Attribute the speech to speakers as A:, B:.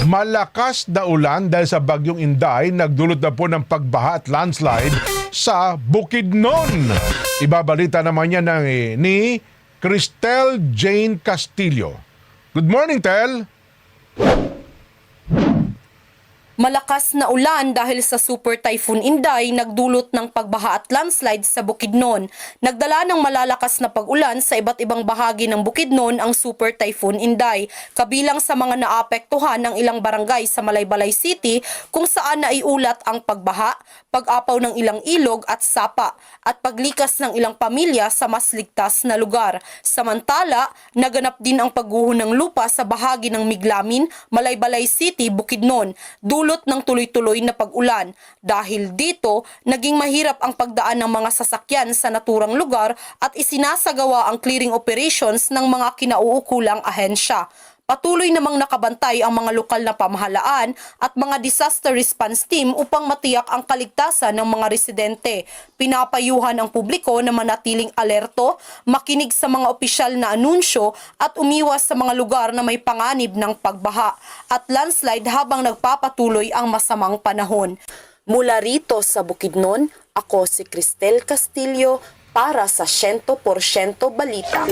A: Malakas na ulan dahil sa bagyong Inday, nagdulot na po ng pagbaha at landslide sa Bukidnon. Ibabalita naman yan ni Cristel Jane Castillo. Good morning, Tel.
B: Malakas na ulan dahil sa Super Typhoon Inday nagdulot ng pagbaha at landslide sa Bukidnon. Nagdala ng malalakas na pag-ulan sa iba't ibang bahagi ng Bukidnon ang Super Typhoon Inday. Kabilang sa mga naapektuhan ng ilang barangay sa Malaybalay City kung saan naiulat ang pagbaha, pag-apaw ng ilang ilog at sapa at paglikas ng ilang pamilya sa mas ligtas na lugar. Samantala, naganap din ang pagguho ng lupa sa bahagi ng Miglamin, Malaybalay City, Bukidnon. Dulot ng tuloy-tuloy na pag-ulan. Dahil dito, naging mahirap ang pagdaan ng mga sasakyan sa naturang lugar at isinasagawa ang clearing operations ng mga kinauukulang ahensya. Patuloy namang nakabantay ang mga lokal na pamahalaan at mga disaster response team upang matiyak ang kaligtasan ng mga residente. Pinapayuhan ang publiko na manatiling alerto, makinig sa mga opisyal na anunsyo at umiwas sa mga lugar na may panganib ng pagbaha at landslide habang nagpapatuloy ang masamang panahon. Mula rito sa Bukidnon, ako si Cristel Castillo para sa 100% Balita.